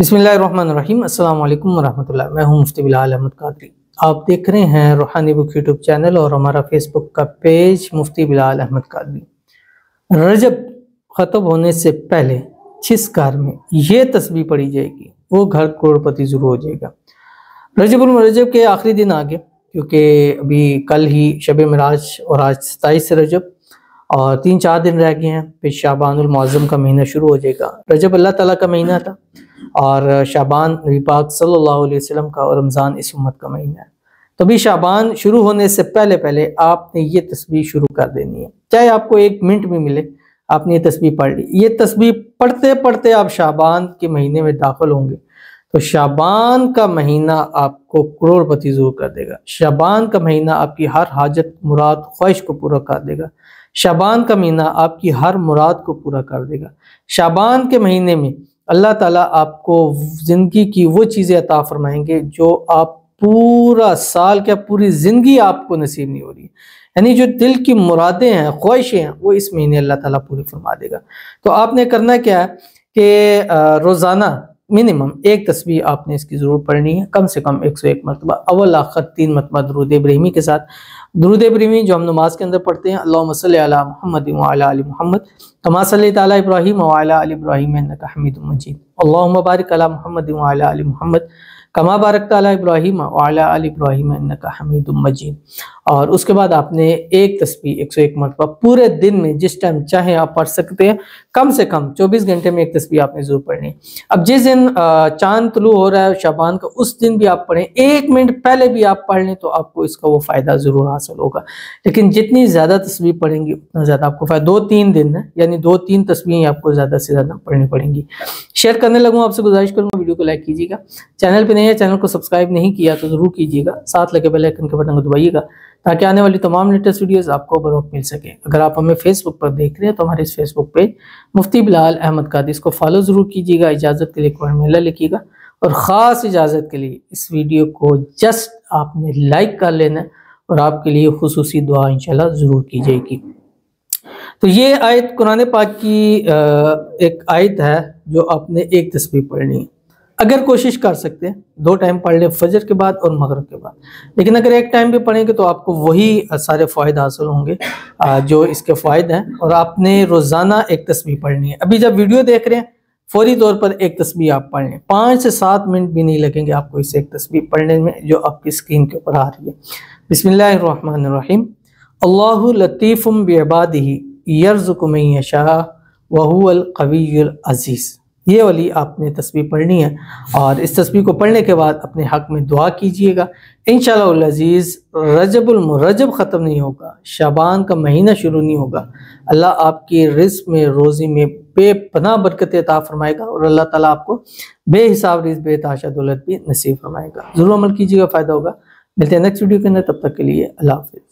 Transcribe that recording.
बिस्मिल्लाहिर्रहमानिर्रहीम अस्सलाम वालेकुम वरहमतुल्लाह। मैं हूं मुफ्ती बिलाल अहमद कादरी। आप देख रहे हैं रूहानी बुक यूट्यूब चैनल और हमारा फेसबुक का पेज मुफ्ती बिलाल अहमद कादरी। रजब ख़त्म होने से पहले जिस घर में ये तस्बीह पढ़ी जाएगी वो घर करोड़पति ज़रूर हो जाएगा। रजब के आखिरी दिन आ गए, क्योंकि अभी कल ही शब मिराज और आज 27 रजब और 3-4 दिन रह गए हैं। फिर शाबानुल मुअज़्ज़म का महीना शुरू हो जाएगा। रजब अल्लाह ताला का महीना था और शाबान नबी पाक सल्लल्लाहु अलैहि वसल्लम का और रमज़ान इस उम्मत का महीना है। तो अभी शाबान शुरू होने से पहले पहले आपने ये तस्बीह शुरू कर देनी है, चाहे आपको 1 मिनट भी मिले। आपने ये तस्बीह पढ़ ली। ये तस्बीह पढ़ते पढ़ते आप शाबान के महीने में दाखिल होंगे तो शाबान का महीना आपको करोड़पति ज़रूर कर देगा। शाबान का महीना आपकी हर हाजत मुराद ख्वाहिश को पूरा कर देगा। शाबान का महीना आपकी हर मुराद को पूरा कर देगा। शाबान के महीने में अल्लाह ताला आपको ज़िंदगी की वो चीज़ें अता फरमाएंगे जो आप पूरा साल क्या पूरी ज़िंदगी आपको नसीब नहीं हो रही। यानी जो दिल की मुरादें हैं, ख्वाहिशें हैं, वो इस महीने अल्लाह ताला पूरी फरमा देगा। तो आपने करना क्या है कि रोज़ाना मिनिमम 1 तस्बीह आपने इसकी ज़रूर पढ़नी है, कम से कम 101 मरतबा, अव्वल आखिर 3 मरतबा दुरूद इब्राहिमी के साथ। दुरूद इब्राहिमी जो हम नमाज के अंदर पढ़ते हैं, अल्लाहुम्मा सल्लि अला मुहम्मद व अला आलि मुहम्मद कमा सल्लैता अला इब्राहीम व अला आलि इब्राहीम इन्नका हमीदुम मजीद। अल्लाहुम्मा बारिक अला मुहम्मद व अला आलि मुहम्मद कमा बारकता अला इब्राहीम व अला आलि इब्राहीम इन्नका हमीदुम मजीद। और उसके बाद आपने 1 तस्बीह 101 मरतबा पूरे दिन में जिस टाइम चाहे आप पढ़ सकते हैं। कम से कम 24 घंटे में 1 तस्बीह आपने जरूर पढ़नी है। अब जिस दिन चांद तुलू हो रहा है शाबान का, उस दिन भी आप पढ़ें, 1 मिनट पहले भी आप पढ़ लें तो आपको इसका वो फ़ायदा ज़रूर हासिल होगा। लेकिन जितनी ज़्यादा तस्बीह पढ़ेंगी उतना ज़्यादा आपको फ़ायदा। 2-3 दिन है, यानी 2-3 तस्बीहें आपको ज़्यादा से ज़्यादा पढ़नी पड़ेंगी। शेयर करने लगूँ, आपसे गुजारिश करूँगा वीडियो को लाइक कीजिएगा। चैनल पर नए हैं, चैनल को सब्सक्राइब नहीं किया तो ज़रूर कीजिएगा। साथ लगे बेल आइकन के बटन को दबाइएगा ताकि आने वाली तमाम लेटेस्ट वीडियोस आपको बर वक्त मिल सके। अगर आप हमें फेसबुक पर देख रहे हैं तो हमारे इस फेसबुक पेज मुफ्ती बिलाल अहमद कादरी इसको फॉलो ज़रूर कीजिएगा। इजाज़त के लिए एक मेला लिखिएगा और ख़ास इजाज़त के लिए इस वीडियो को जस्ट आपने लाइक कर लेना है और आपके लिए खुसूसी दुआ इंशाल्लाह ज़रूर की जाएगी। तो ये आयत कुरान पाक की एक आयत है जो आपने 1 तस्बीह पढ़नी है। अगर कोशिश कर सकते हैं 2 टाइम पढ़ लें, फजर के बाद और मगरिब के बाद। लेकिन अगर 1 टाइम भी पढ़ेंगे तो आपको वही सारे फ़ायदे हासिल होंगे जो इसके फ़ायदे हैं। और आपने रोज़ाना 1 तस्बीह पढ़नी है। अभी जब वीडियो देख रहे हैं फौरी तौर पर 1 तस्बीह आप पढ़ लें। 5 से 7 मिनट भी नहीं लगेंगे आपको इस 1 तस्बीह पढ़ने में जो आपकी स्क्रीन के ऊपर आ रही है। बिस्मिल्लाहिर्रहमानिर्रहीम। अल्लाहु लतीफ़ुम बिइबादिही यर्ज़ुक़ु मन यशा व हुवल क़वियुल अज़ीज़। ये वाली आपने तस्बीह पढ़नी है और इस तस्बीह को पढ़ने के बाद अपने हक में दुआ कीजिएगा। इंशाअल्लाह अज़ीज़ रजब ख़त्म नहीं होगा, शाबान का महीना शुरू नहीं होगा। अल्लाह आपकी रिज़्क़ में, रोज़ी में बेपनाह बरकत अता फरमाएगा और अल्लाह ताला आपको बेहिसाब रिज़्क़ बेतहाशा दौलत भी नसीब फरमाएगा। ज़रूर अमल कीजिएगा, फ़ायदा होगा। मिलते हैं नेक्स्ट वीडियो के अंदर, तब तक के लिए अल्लाह हाफ़िज़।